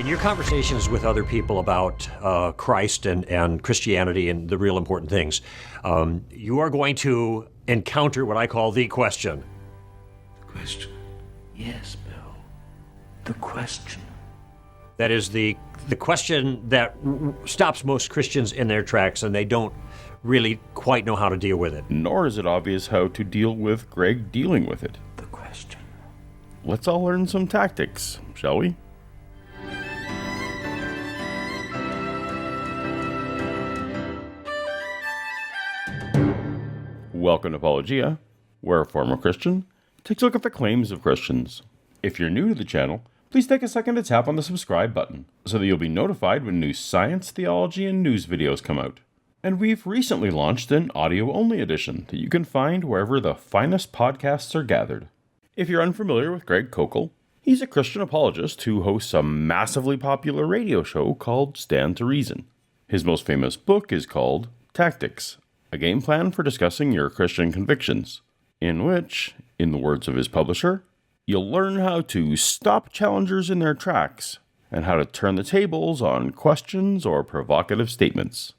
your conversations with other people about Christ and Christianity and the real important things, you are going to encounter what I call the question. The question? Yes, Bill. The question. That is the question that stops most Christians in their tracks, and they don't really quite know how to deal with it. Nor is it obvious how to deal with Greg dealing with it. The question. Let's all learn some tactics, shall we? Welcome to Paulogia, where a former Christian takes a look at the claims of Christians. If you're new to the channel, please take a second to tap on the subscribe button so that you'll be notified when new science, theology, and news videos come out. And we've recently launched an audio-only edition that you can find wherever the finest podcasts are gathered. If you're unfamiliar with Greg Koukl, he's a Christian apologist who hosts a massively popular radio show called Stand to Reason. His most famous book is called Tactics, a game plan for discussing your Christian convictions, in which, in the words of his publisher, you'll learn how to stop challengers in their tracks and how to turn the tables on questions or provocative statements.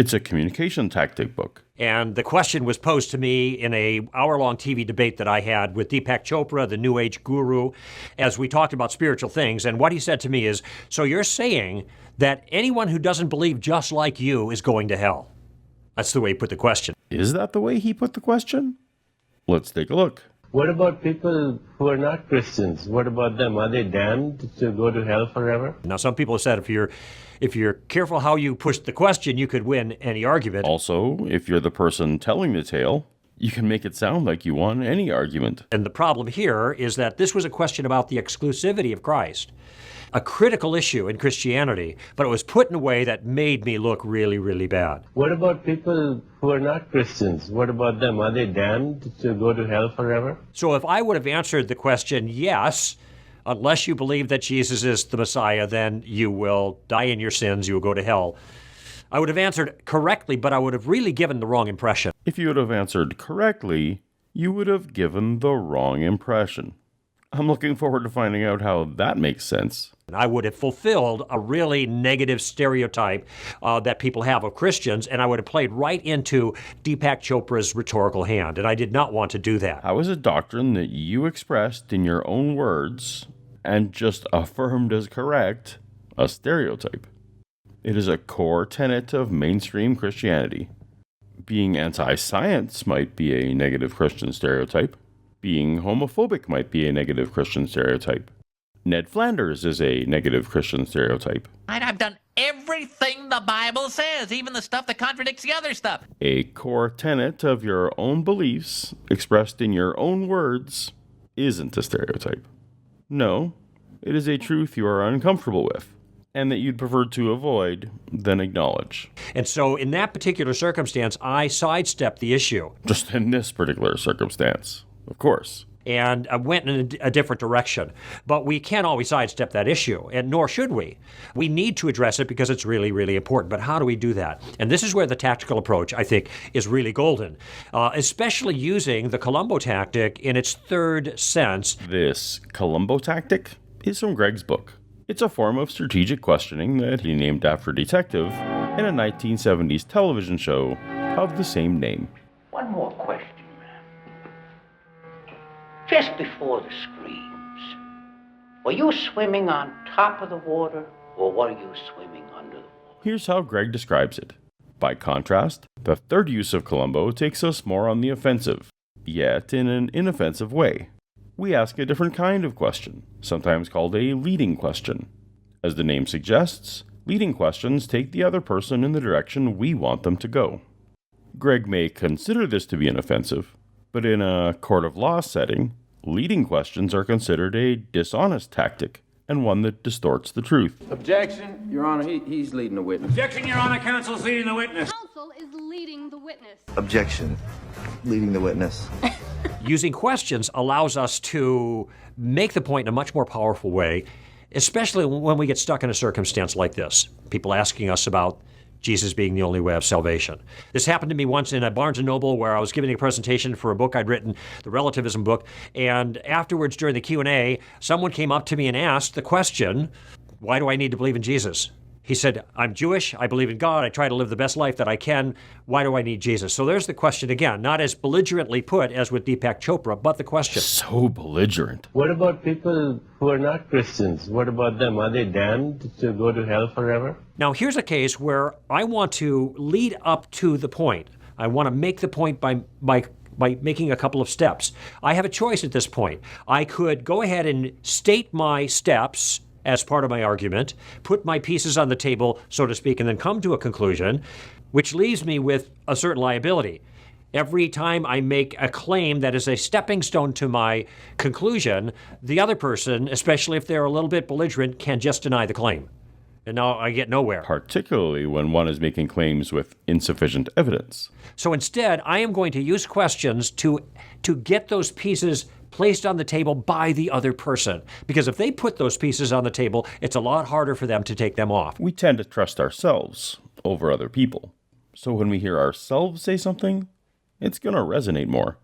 It's a communication tactic book. And the question was posed to me in an hour-long TV debate that I had with Deepak Chopra, the New Age guru, as we talked about spiritual things. And what he said to me is, so you're saying that anyone who doesn't believe just like you is going to hell? That's the way he put the question. Is that the way he put the question? Let's take a look. What about people who are not Christians? What about them? Are they damned to go to hell forever? Now, some people have said if you're careful how you push the question, you could win any argument. Also, if you're the person telling the tale, you can make it sound like you won any argument. And the problem here is that this was a question about the exclusivity of Christ, a critical issue in Christianity, but it was put in a way that made me look really, really bad. What about people who are not Christians? What about them? Are they damned to go to hell forever? So if I would have answered the question, yes, unless you believe that Jesus is the Messiah, then you will die in your sins, you will go to hell, I would have answered correctly, but I would have really given the wrong impression. If you would have answered correctly, you would have given the wrong impression. I'm looking forward to finding out how that makes sense. I would have fulfilled a really negative stereotype that people have of Christians, and I would have played right into Deepak Chopra's rhetorical hand, and I did not want to do that. How is a doctrine that you expressed in your own words and just affirmed as correct a stereotype? It is a core tenet of mainstream Christianity. Being anti-science might be a negative Christian stereotype. Being homophobic might be a negative Christian stereotype. Ned Flanders is a negative Christian stereotype. I've done everything the Bible says, even the stuff that contradicts the other stuff. A core tenet of your own beliefs, expressed in your own words, isn't a stereotype. No, it is a truth you are uncomfortable with, and that you'd prefer to avoid than acknowledge. And so in that particular circumstance, I sidestepped the issue. Just in this particular circumstance, of course. And I went in a different direction. But we can't always sidestep that issue, and nor should we. We need to address it because it's really, really important. But how do we do that? And this is where the tactical approach, I think, is really golden, especially using the Columbo tactic in its third sense. This Columbo tactic is from Greg's book. It's a form of strategic questioning that he named after a detective in a 1970s television show of the same name. One more question. Just before the screams, were you swimming on top of the water, or were you swimming under the water? Here's how Greg describes it. By contrast, the third use of Columbo takes us more on the offensive, yet in an inoffensive way. We ask a different kind of question, sometimes called a leading question. As the name suggests, leading questions take the other person in the direction we want them to go. Greg may consider this to be inoffensive, but in a court of law setting, leading questions are considered a dishonest tactic and one that distorts the truth. Objection, Your Honor, he's leading the witness. Objection, Your Honor, counsel's leading the witness. Counsel is leading the witness. Objection, leading the witness. Using questions allows us to make the point in a much more powerful way, especially when we get stuck in a circumstance like this. People asking us about Jesus being the only way of salvation. This happened to me once in a Barnes & Noble where I was giving a presentation for a book I'd written, the relativism book, and afterwards during the Q&A, someone came up to me and asked the question, why do I need to believe in Jesus? He said, I'm Jewish, I believe in God, I try to live the best life that I can. Why do I need Jesus? So there's the question again, not as belligerently put as with Deepak Chopra, but the question. So belligerent. What about people who are not Christians? What about them? Are they damned to go to hell forever? Now, here's a case where I want to lead up to the point. I want to make the point by making a couple of steps. I have a choice at this point. I could go ahead and state my steps as part of my argument, put my pieces on the table, so to speak, and then come to a conclusion, which leaves me with a certain liability. Every time I make a claim that is a stepping stone to my conclusion, the other person, especially if they're a little bit belligerent, can just deny the claim. And now I get nowhere. Particularly when one is making claims with insufficient evidence. So instead, I am going to use questions to get those pieces placed on the table by the other person. Because if they put those pieces on the table, it's a lot harder for them to take them off. We tend to trust ourselves over other people. So when we hear ourselves say something, it's going to resonate more,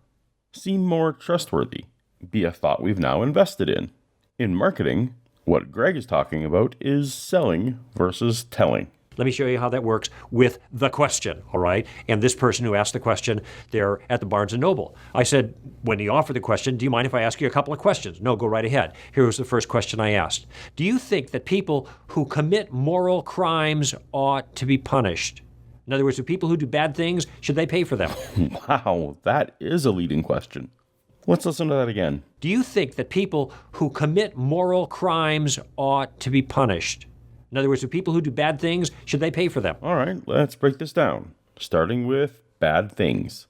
seem more trustworthy, be a thought we've now invested in. In marketing, what Greg is talking about is selling versus telling. Let me show you how that works with the question, all right? And this person who asked the question, they're at the Barnes & Noble. I said, when he offered the question, do you mind if I ask you a couple of questions? No, go right ahead. Here was the first question I asked. Do you think that people who commit moral crimes ought to be punished? In other words, do people who do bad things, should they pay for them? Wow, that is a leading question. Let's listen to that again. Do you think that people who commit moral crimes ought to be punished? In other words, do people who do bad things, should they pay for them? All right, let's break this down, starting with bad things.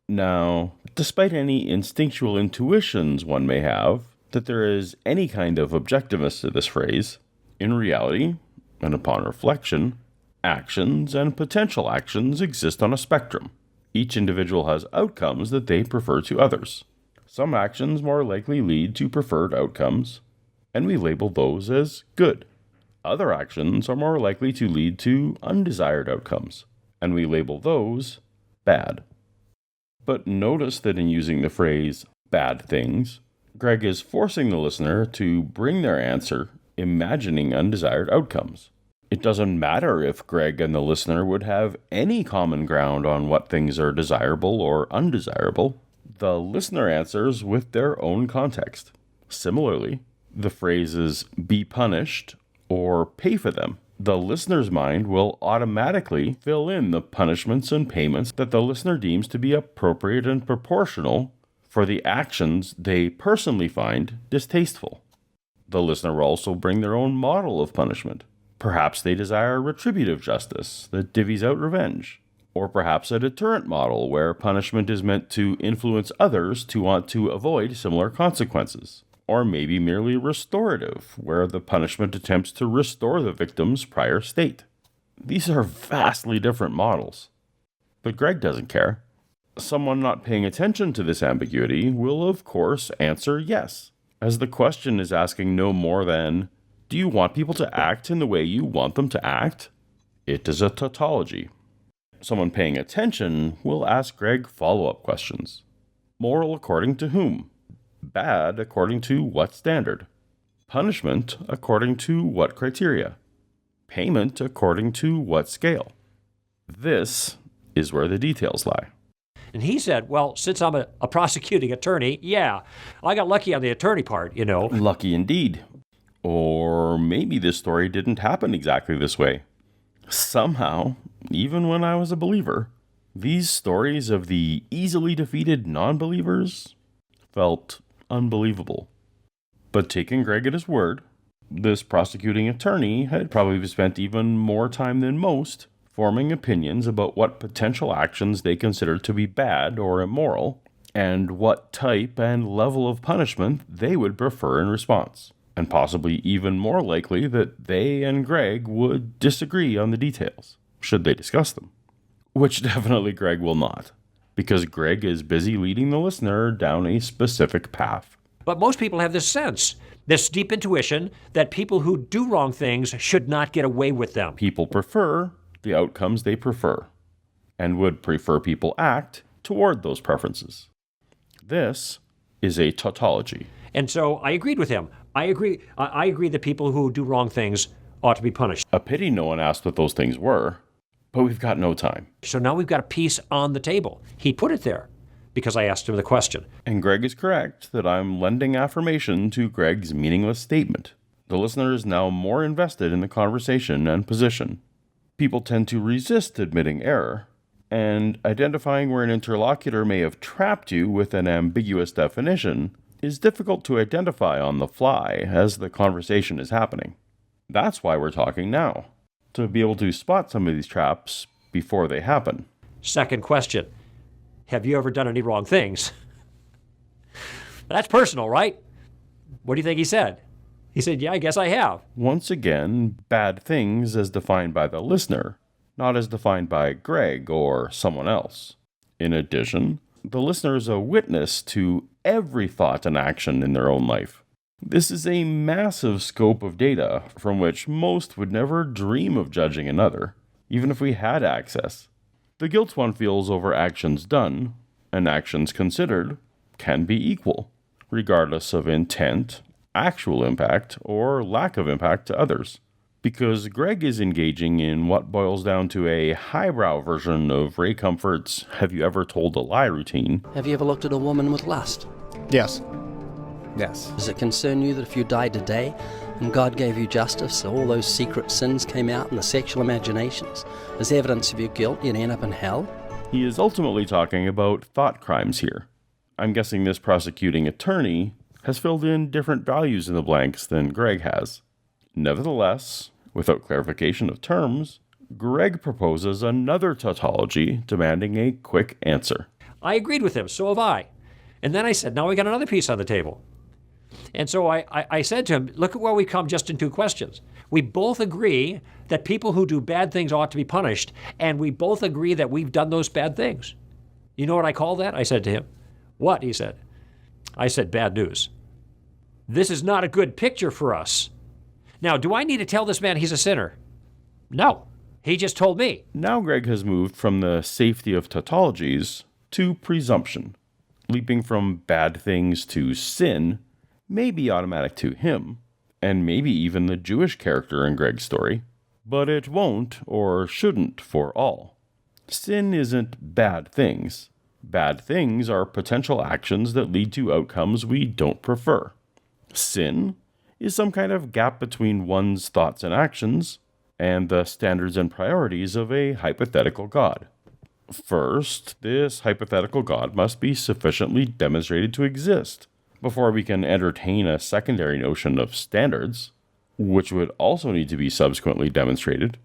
Now, despite any instinctual intuitions one may have that there is any kind of objectiveness to this phrase, in reality, and upon reflection, actions and potential actions exist on a spectrum. Each individual has outcomes that they prefer to others. Some actions more likely lead to preferred outcomes, and we label those as good. Other actions are more likely to lead to undesired outcomes, and we label those bad. But notice that in using the phrase bad things, Greg is forcing the listener to bring their answer imagining undesired outcomes. It doesn't matter if Greg and the listener would have any common ground on what things are desirable or undesirable. The listener answers with their own context. Similarly, the phrases be punished or pay for them. The listener's mind will automatically fill in the punishments and payments that the listener deems to be appropriate and proportional for the actions they personally find distasteful. The listener will also bring their own model of punishment. Perhaps they desire retributive justice that divvies out revenge. Or perhaps a deterrent model where punishment is meant to influence others to want to avoid similar consequences. Or maybe merely restorative, where the punishment attempts to restore the victim's prior state. These are vastly different models. But Greg doesn't care. Someone not paying attention to this ambiguity will, of course, answer yes, as the question is asking no more than, do you want people to act in the way you want them to act? It is a tautology. Someone paying attention will ask Greg follow-up questions. Moral according to whom? Bad according to what standard? Punishment according to what criteria? Payment according to what scale? This is where the details lie. And he said, well, since I'm a prosecuting attorney, yeah, I got lucky on the attorney part, you know. Lucky indeed. Or maybe this story didn't happen exactly this way. Somehow, even when I was a believer, these stories of the easily defeated non-believers felt unbelievable. But taking Greg at his word, this prosecuting attorney had probably spent even more time than most forming opinions about what potential actions they considered to be bad or immoral, and what type and level of punishment they would prefer in response. And possibly even more likely that they and Greg would disagree on the details, should they discuss them. Which definitely Greg will not, because Greg is busy leading the listener down a specific path. But most people have this sense, this deep intuition, that people who do wrong things should not get away with them. People prefer the outcomes they prefer, and would prefer people act toward those preferences. This is a tautology. And so I agreed with him. I agree. I agree that people who do wrong things ought to be punished. A pity no one asked what those things were, but we've got no time. So now we've got a piece on the table. He put it there because I asked him the question. And Greg is correct that I'm lending affirmation to Greg's meaningless statement. The listener is now more invested in the conversation and position. People tend to resist admitting error, and identifying where an interlocutor may have trapped you with an ambiguous definition is difficult to identify on the fly as the conversation is happening. That's why we're talking now, to be able to spot some of these traps before they happen. Second question, have you ever done any wrong things? That's personal, right? What do you think he said? He said, yeah, I guess I have. Once again, bad things as defined by the listener, not as defined by Greg or someone else. In addition, the listener is a witness to every thought and action in their own life. This is a massive scope of data from which most would never dream of judging another, even if we had access. The guilt one feels over actions done and actions considered can be equal, regardless of intent, actual impact, or lack of impact to others. Because Greg is engaging in what boils down to a highbrow version of Ray Comfort's "Have you ever told a lie" routine. Have you ever looked at a woman with lust? Yes. Yes. Does it concern you that if you died today and God gave you justice, all those secret sins came out and the sexual imaginations as evidence of your guilt, you'd end up in hell? He is ultimately talking about thought crimes here. I'm guessing this prosecuting attorney has filled in different values in the blanks than Greg has. Nevertheless, without clarification of terms, Greg proposes another tautology demanding a quick answer. I agreed with him, so have I. And then I said, now we got another piece on the table. And so I said to him, look at where we come just in 2 questions. We both agree that people who do bad things ought to be punished, and we both agree that we've done those bad things. You know what I call that? I said to him. What? He said. I said, bad news. This is not a good picture for us. Now, do I need to tell this man he's a sinner? No. He just told me. Now Greg has moved from the safety of tautologies to presumption. Leaping from bad things to sin may be automatic to him, and maybe even the Jewish character in Greg's story, but it won't or shouldn't for all. Sin isn't bad things. Bad things are potential actions that lead to outcomes we don't prefer. Sin is some kind of gap between one's thoughts and actions and the standards and priorities of a hypothetical God. First, this hypothetical God must be sufficiently demonstrated to exist before we can entertain a secondary notion of standards, which would also need to be subsequently demonstrated.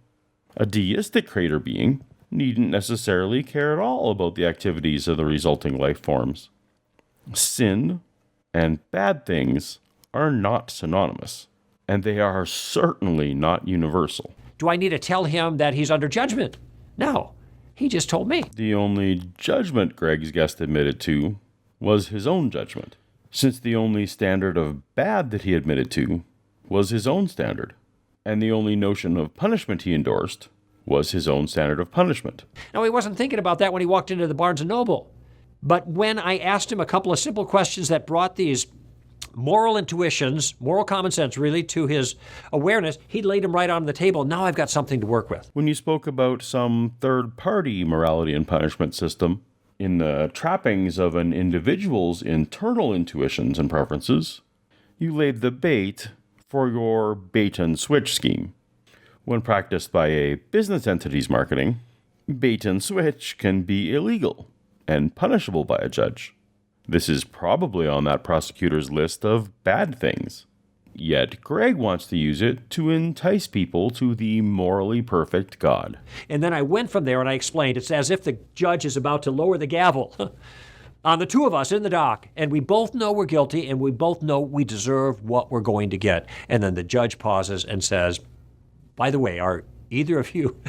A deistic creator being needn't necessarily care at all about the activities of the resulting life forms. Sin and bad things are not synonymous, and they are certainly not universal. Do I need to tell him that he's under judgment? No. He just told me. The only judgment Greg's guest admitted to was his own judgment, since the only standard of bad that he admitted to was his own standard, and the only notion of punishment he endorsed was his own standard of punishment. Now, he wasn't thinking about that when he walked into the Barnes & Noble. But when I asked him a couple of simple questions that brought these moral intuitions, moral common sense really, to his awareness, he laid them right on the table. Now I've got something to work with. When you spoke about some third-party morality and punishment system, in the trappings of an individual's internal intuitions and preferences, you laid the bait for your bait-and-switch scheme. When practiced by a business entity's marketing, bait-and-switch can be illegal and punishable by a judge. This is probably on that prosecutor's list of bad things. Yet Greg wants to use it to entice people to the morally perfect God. And then I went from there and I explained, it's as if the judge is about to lower the gavel on the two of us in the dock, and we both know we're guilty, and we both know we deserve what we're going to get. And then the judge pauses and says, by the way, are either of you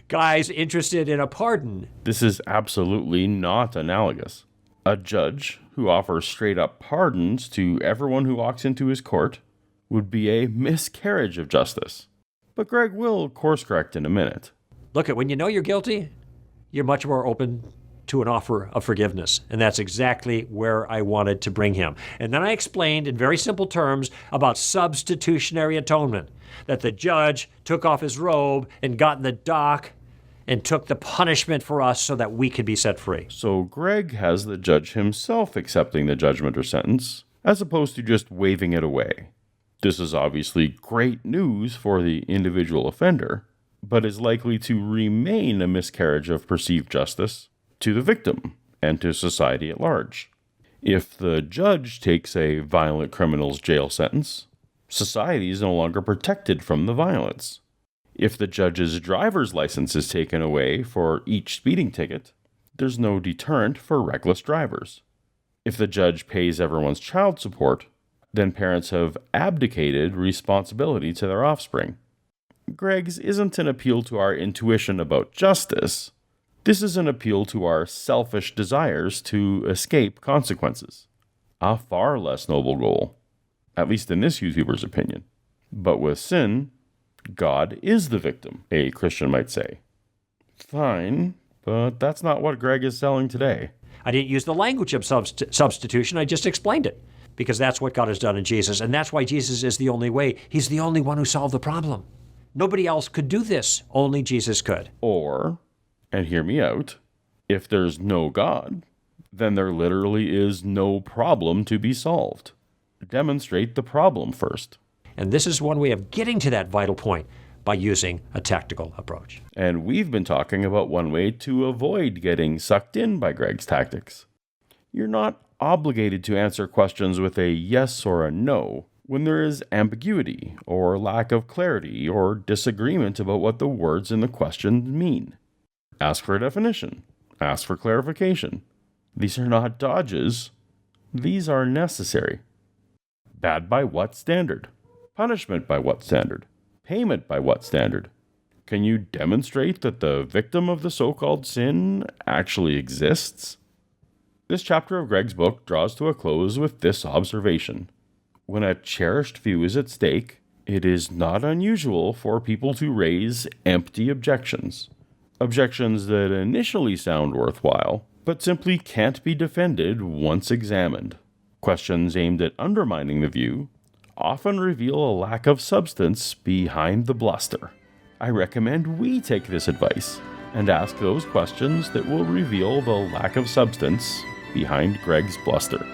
guys interested in a pardon? This is absolutely not analogous. A judge who offers straight-up pardons to everyone who walks into his court would be a miscarriage of justice. But Greg will course correct in a minute. Look, when you know you're guilty, you're much more open to an offer of forgiveness. And that's exactly where I wanted to bring him. And then I explained in very simple terms about substitutionary atonement, that the judge took off his robe and got in the dock and took the punishment for us so that we could be set free. So Greg has the judge himself accepting the judgment or sentence, as opposed to just waving it away. This is obviously great news for the individual offender, but is likely to remain a miscarriage of perceived justice to the victim and to society at large. If the judge takes a violent criminal's jail sentence, society is no longer protected from the violence. If the judge's driver's license is taken away for each speeding ticket, there's no deterrent for reckless drivers. If the judge pays everyone's child support, then parents have abdicated responsibility to their offspring. Greg's isn't an appeal to our intuition about justice. This is an appeal to our selfish desires to escape consequences. A far less noble goal, at least in this YouTuber's opinion. But with sin, God is the victim, a Christian might say. Fine, but that's not what Greg is selling today. I didn't use the language of substitution, I just explained it. Because that's what God has done in Jesus, and that's why Jesus is the only way. He's the only one who solved the problem. Nobody else could do this. Only Jesus could. Or, and hear me out, if there's no God, then there literally is no problem to be solved. Demonstrate the problem first. And this is one way of getting to that vital point, by using a tactical approach. And we've been talking about one way to avoid getting sucked in by Greg's tactics. You're not obligated to answer questions with a yes or a no when there is ambiguity or lack of clarity or disagreement about what the words in the question mean. Ask for a definition. Ask for clarification. These are not dodges. These are necessary. Bad by what standard? Punishment by what standard? Payment by what standard? Can you demonstrate that the victim of the so-called sin actually exists? This chapter of Greg's book draws to a close with this observation. When a cherished view is at stake, it is not unusual for people to raise empty objections. Objections that initially sound worthwhile, but simply can't be defended once examined. Questions aimed at undermining the view often reveal a lack of substance behind the bluster. I recommend we take this advice and ask those questions that will reveal the lack of substance behind Greg's bluster.